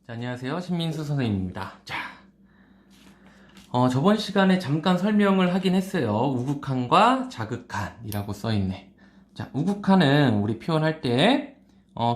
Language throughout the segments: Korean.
자, 안녕하세요. 신민수 선생님입니다. 자, 저번 시간에 잠깐 설명을 하긴 했어요. 우극한과 자극한이라고 써있네. 자, 우극한은 우리 표현할 때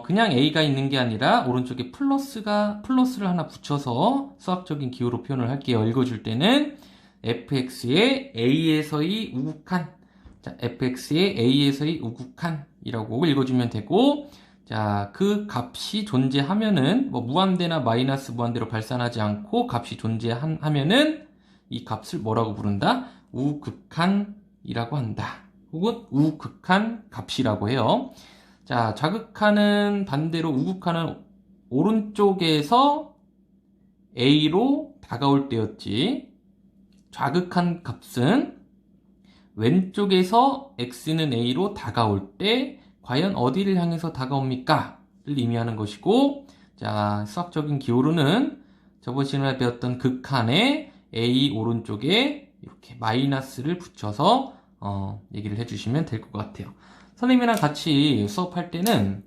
그냥 A가 있는 게 아니라 오른쪽에 플러스를 하나 붙여서 수학적인 기호로 표현을 할게요. 읽어줄 때는 fx의 a에서의 우극한, 자, fx의 a에서의 우극한이라고 읽어주면 되고, 자, 그 값이 존재하면은 뭐 무한대나 마이너스 무한대로 발산하지 않고 값이 존재하면은 이 값을 뭐라고 부른다? 우극한이라고 한다. 혹은 우극한 값이라고 해요. 자, 자극하는 반대로 우극한은 오른쪽에서 A로 다가올 때였지. 좌극한 값은 왼쪽에서 X는 A로 다가올 때 과연 어디를 향해서 다가옵니까? 를 의미하는 것이고, 자, 수학적인 기호로는 저번 시간에 배웠던 극한에 A 오른쪽에 이렇게 마이너스를 붙여서 얘기를 해주시면 될 것 같아요. 선생님이랑 같이 수업할 때는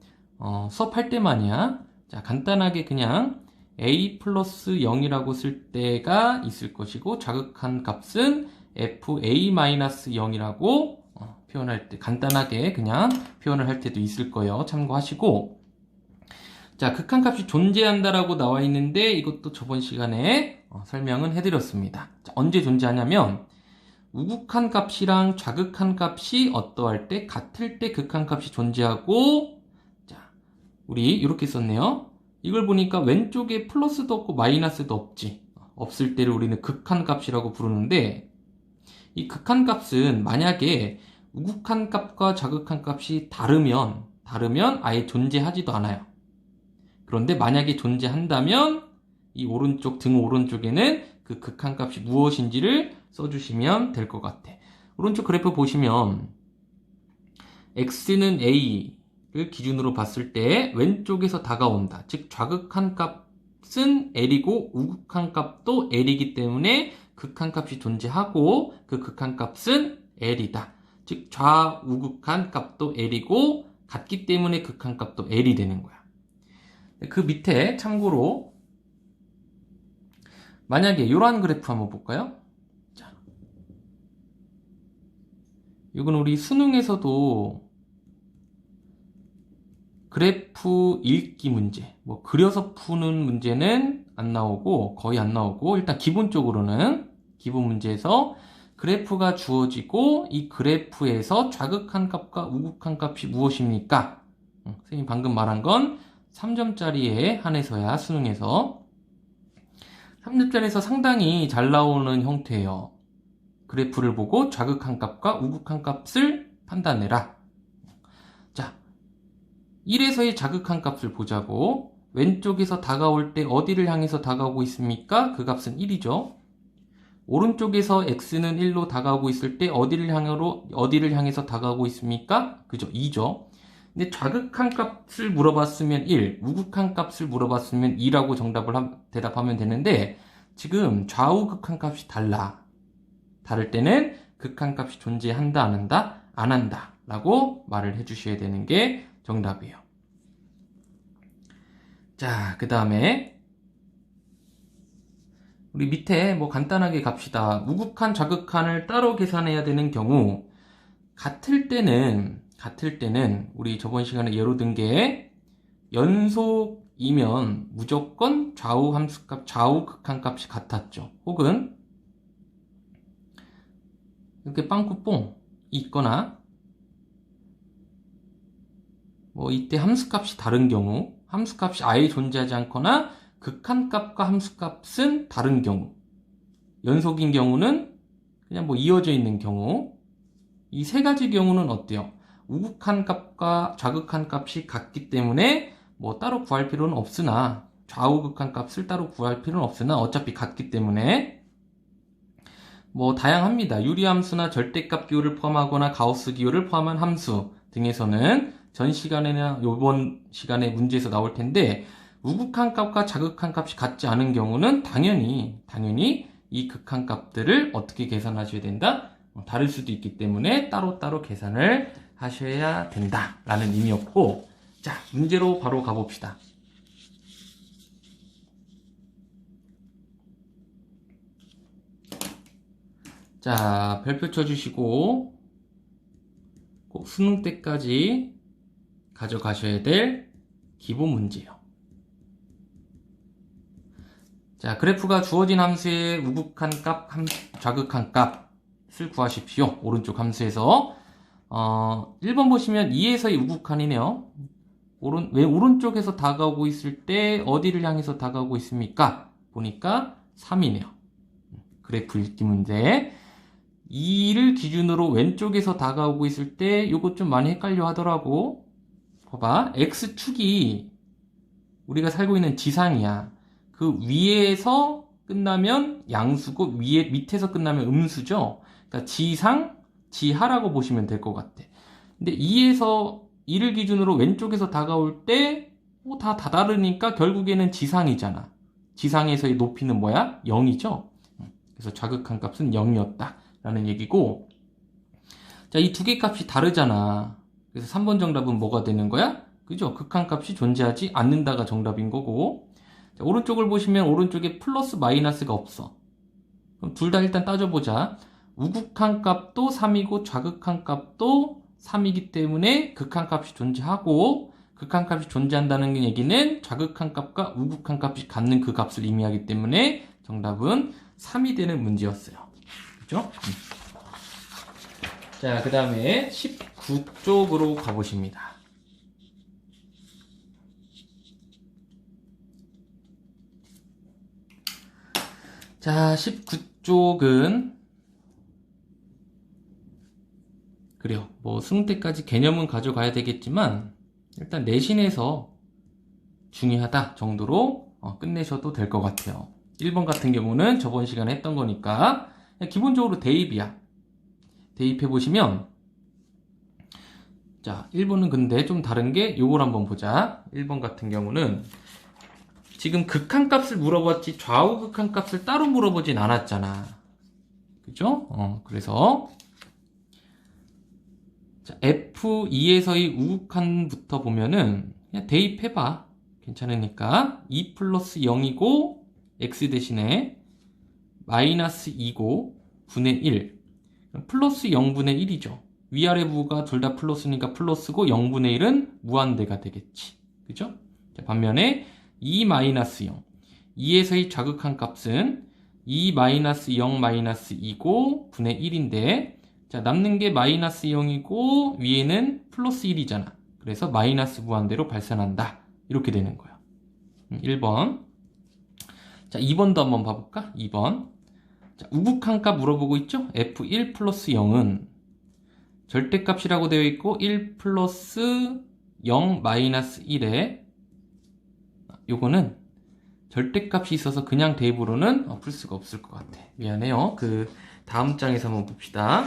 수업할 때만이야. 자, 간단하게 그냥 A 플러스 0이라고 쓸 때가 있을 것이고, 자극한 값은 FA 마이너스 0이라고 표현할 때, 간단하게 그냥 표현을 할 때도 있을 거예요. 참고하시고, 자, 극한값이 존재한다라고 나와 있는데 이것도 저번 시간에 설명은 해드렸습니다. 자, 언제 존재하냐면 우극한 값이랑 좌극한 값이 어떠할 때, 같을 때 극한값이 존재하고, 자, 우리 이렇게 썼네요. 이걸 보니까 왼쪽에 플러스도 없고 마이너스도 없지. 없을 때를 우리는 극한값이라고 부르는데, 이 극한값은 만약에 우극한 값과 자극한 값이 다르면 아예 존재하지도 않아요. 그런데 만약에 존재한다면 이 오른쪽 등 오른쪽에는 그 극한값이 무엇인지를 써주시면 될 것 같아. 오른쪽 그래프 보시면 x는 a를 기준으로 봤을 때 왼쪽에서 다가온다. 즉 좌극한 값은 l이고 우극한 값도 l이기 때문에 극한값이 존재하고 그 극한값은 l이다. 즉 좌우극한 값도 l이고 같기 때문에 극한값도 l이 되는 거야. 그 밑에 참고로 만약에 이러한 그래프 한번 볼까요? 자, 이건 우리 수능에서도 그래프 읽기 문제, 뭐 그려서 푸는 문제는 안 나오고 거의 안 나오고, 일단 기본적으로는 기본 문제에서 그래프가 주어지고 이 그래프에서 좌극한 값과 우극한 값이 무엇입니까? 선생님 방금 말한 건 3점짜리에 한해서야 수능에서 3점짜리에서 상당히 잘 나오는 형태예요. 그래프를 보고 좌극한 값과 우극한 값을 판단해라. 자, 1에서의 자극한 값을 보자고. 왼쪽에서 다가올 때 어디를 향해서 다가오고 있습니까? 그 값은 1이죠. 오른쪽에서 x는 1로 다가오고 있을 때 어디를 향해서 다가오고 있습니까? 그죠? 2죠. 근데 좌극한 값을 물어봤으면 1, 우극한 값을 물어봤으면 2라고 대답하면 되는데, 지금 좌우 극한 값이 다를 때는 극한 값이 존재한다, 안 한다? 안 한다 라고 말을 해주셔야 되는 게 정답이에요. 자, 그 다음에 우리 밑에 뭐 간단하게 갑시다. 우극한, 좌극한을 따로 계산해야 되는 경우, 같을 때는 우리 저번 시간에 예로 든 게 연속이면 무조건 좌우 극한 값이 같았죠. 혹은 이렇게 빵꾸뽕이 있거나, 뭐 이때 함수값이 다른 경우, 함수값이 아예 존재하지 않거나 극한값과 함수값은 다른 경우, 연속인 경우는 그냥 뭐 이어져 있는 경우, 이 세 가지 경우는 어때요? 우극한 값과 좌극한 값이 같기 때문에 뭐 따로 구할 필요는 없으나, 좌우극한 값을 따로 구할 필요는 없으나 어차피 같기 때문에 뭐 다양합니다. 유리함수나 절대값 기호를 포함하거나 가우스 기호를 포함한 함수 등에서는 전 시간에나 이번 시간에 문제에서 나올 텐데, 우극한 값과 자극한 값이 같지 않은 경우는 당연히 이 극한 값들을 어떻게 계산하셔야 된다? 다를 수도 있기 때문에 따로따로 계산을 하셔야 된다 라는 의미였고, 자, 문제로 바로 가봅시다. 자, 별표 쳐주시고 꼭 수능 때까지 가져가셔야 될 기본 문제예요. 자, 그래프가 주어진 함수의 우극한 값, 좌극한 값을 구하십시오. 오른쪽 함수에서 1번 보시면 2에서의 우극한이네요. 왜 오른쪽에서 다가오고 있을 때 어디를 향해서 다가오고 있습니까? 보니까 3이네요. 그래프 읽기 문제. 2를 기준으로 왼쪽에서 다가오고 있을 때 요거 좀 많이 헷갈려 하더라고. 봐봐. X축이 우리가 살고 있는 지상이야. 그 위에서 끝나면 양수고 밑에서 끝나면 음수죠. 그러니까 지상, 지하라고 보시면 될 것 같아. 근데 2를 기준으로 왼쪽에서 다가올 때 다 다르니까 결국에는 지상이잖아. 지상에서의 높이는 뭐야? 0이죠. 그래서 좌극한 값은 0이었다 라는 얘기고, 자, 이 두 개 값이 다르잖아. 그래서 3번 정답은 뭐가 되는 거야? 그죠? 극한 값이 존재하지 않는다가 정답인 거고, 자, 오른쪽을 보시면 오른쪽에 플러스 마이너스가 없어. 그럼 둘 다 일단 따져보자. 우극한 값도 3이고 좌극한 값도 3이기 때문에 극한 값이 존재하고, 극한 값이 존재한다는 얘기는 좌극한 값과 우극한 값이 같는 그 값을 의미하기 때문에 정답은 3이 되는 문제였어요. 그죠? 자, 그 다음에 19쪽으로 가보십니다. 자, 19쪽은 그래요. 뭐 수능 때까지 개념은 가져가야 되겠지만 일단 내신에서 중요하다 정도로 끝내셔도 될 것 같아요. 1번 같은 경우는 저번 시간에 했던 거니까 기본적으로 대입이야. 대입해보시면, 자, 1번은 근데 좀 다른 게 요걸 한번 보자. 1번 같은 경우는 지금 극한 값을 물어봤지 좌우 극한 값을 따로 물어보진 않았잖아. 그죠? 그래서 자, F2에서의 우극한부터 보면은 그냥 대입해봐. 괜찮으니까 2 플러스 0이고 x 대신에 마이너스 2고 분의 1. 플러스 0분의 1이죠. 위아래 부가 둘 다 플러스니까 플러스고 0분의 1은 무한대가 되겠지. 그죠? 자, 반면에 2 마이너스 0. 2에서의 좌극한 값은 2 마이너스 0 마이너스 2고 분의 1인데, 자, 남는 게 마이너스 0이고 위에는 플러스 1이잖아. 그래서 마이너스 무한대로 발산한다. 이렇게 되는 거야. 1번. 자, 2번도 한번 봐볼까? 2번. 자, 우극한 값 물어보고 있죠? F1 플러스 0은 절대값이라고 되어 있고 1 플러스 0 마이너스 1에 요거는 절대값이 있어서 그냥 대입으로는 풀 수가 없을 것 같아. 미안해요. 그 다음 장에서 한번 봅시다.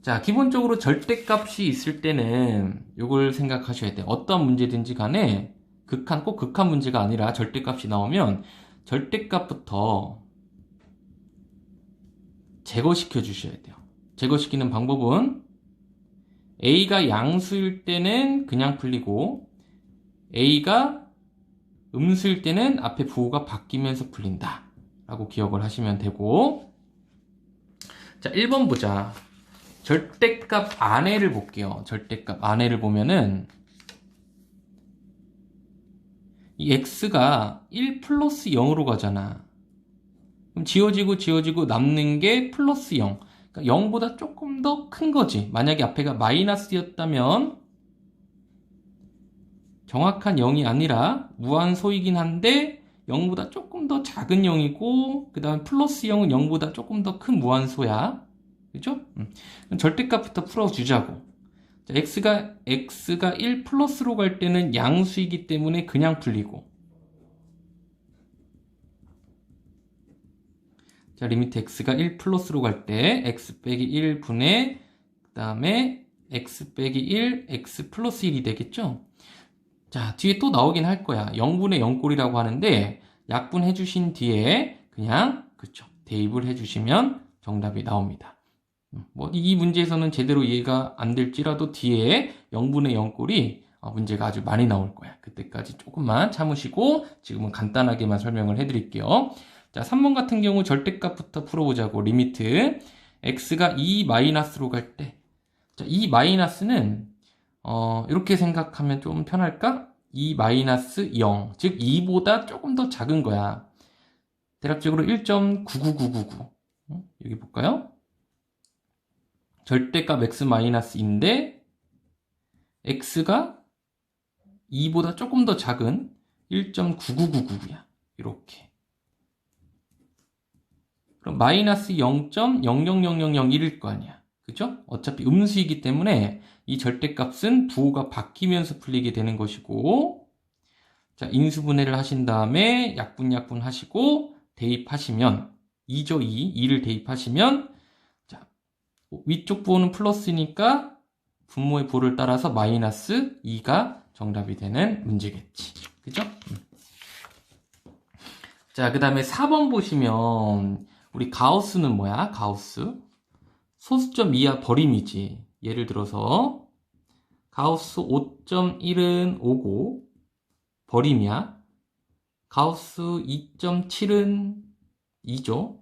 자, 기본적으로 절대값이 있을 때는 요걸 생각하셔야 돼. 어떤 문제든지 간에 꼭 극한 문제가 아니라 절대값이 나오면 절대값부터 제거시켜 주셔야 돼요. 제거시키는 방법은 A가 양수일 때는 그냥 풀리고 A가 음수일 때는 앞에 부호가 바뀌면서 풀린다 라고 기억을 하시면 되고, 자, 1번 보자. 절대값 안에를 볼게요. 절대값 안에를 보면은 이 x가 1 플러스 0으로 가잖아. 그럼 지워지고 남는 게 플러스 0. 그러니까 0보다 조금 더 큰 거지. 만약에 앞에가 마이너스였다면 정확한 0이 아니라 무한소이긴 한데 0보다 조금 더 작은 0이고, 그 다음 플러스 0은 0보다 조금 더 큰 무한소야. 그죠? 절대값부터 풀어주자고. 자, x가 1 플러스로 갈 때는 양수이기 때문에 그냥 풀리고, 자, 리미트 x가 1 플러스로 갈 때 x 빼기 1분의 그 다음에 x 빼기 1 x 플러스 1이 되겠죠? 자, 뒤에 또 나오긴 할 거야. 0분의 0꼴이라고 하는데 약분해 주신 뒤에 그냥 그쵸, 대입을 해주시면 정답이 나옵니다. 뭐 이 문제에서는 제대로 이해가 안 될지라도 뒤에 0분의 0꼴이 문제가 아주 많이 나올 거야. 그때까지 조금만 참으시고 지금은 간단하게만 설명을 해드릴게요. 자, 3번 같은 경우 절대값부터 풀어보자고. 리미트 x가 2 마이너스로 갈 때, 자, 2 마이너스는 이렇게 생각하면 좀 편할까? 2 마이너스 0, 즉 2보다 조금 더 작은 거야. 대략적으로 1.99999. 여기 볼까요? 절대값 x 마이너스인데 x가 2보다 조금 더 작은 1.9999야. 이렇게. 그럼 마이너스 0.000001일 거 아니야. 그죠? 어차피 음수이기 때문에 이 절대값은 부호가 바뀌면서 풀리게 되는 것이고, 자, 인수분해를 하신 다음에 약분 하시고 대입하시면 2죠. 2를 대입하시면, 자, 위쪽 부호는 플러스니까 분모의 부호를 따라서 마이너스 2가 정답이 되는 문제겠지. 그죠? 자, 그 다음에 4번 보시면 우리 가우스는 뭐야? 가우스. 소수점 이하 버림이지. 예를 들어서 가우스 5.1은 5고 버림이야. 가우스 2.7은 2죠.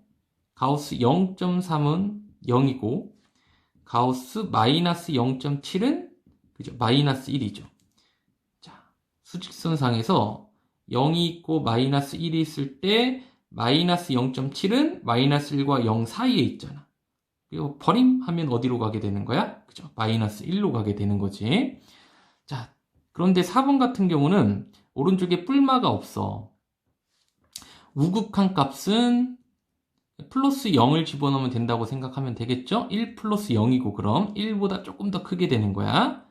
가우스 0.3은 0이고 가우스 마이너스 0.7은 그죠? 마이너스 1이죠. 자, 수직선상에서 0이 있고 마이너스 1이 있을 때 마이너스 0.7은 마이너스 1과 0 사이에 있잖아. 그리고 버림하면 어디로 가게 되는 거야? 그죠? 마이너스 1로 가게 되는 거지. 자, 그런데 4번 같은 경우는 오른쪽에 뿔마가 없어. 우극한 값은 플러스 0을 집어넣으면 된다고 생각하면 되겠죠? 1 플러스 0이고 그럼 1보다 조금 더 크게 되는 거야.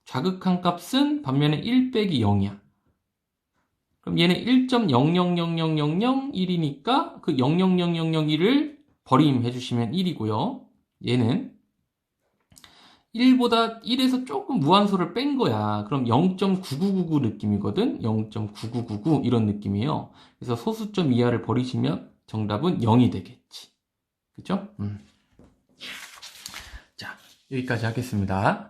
좌극한 값은 반면에 1 빼기 0이야. 그럼 얘는 1.000001이니까 그 0.0001을 버림해 주시면 1이고요. 얘는 1보다 1에서 조금 무한소를 뺀 거야. 그럼 0.9999 느낌이거든. 0.9999 이런 느낌이에요. 그래서 소수점 이하를 버리시면 정답은 0이 되겠지. 그죠? 자, 여기까지 하겠습니다.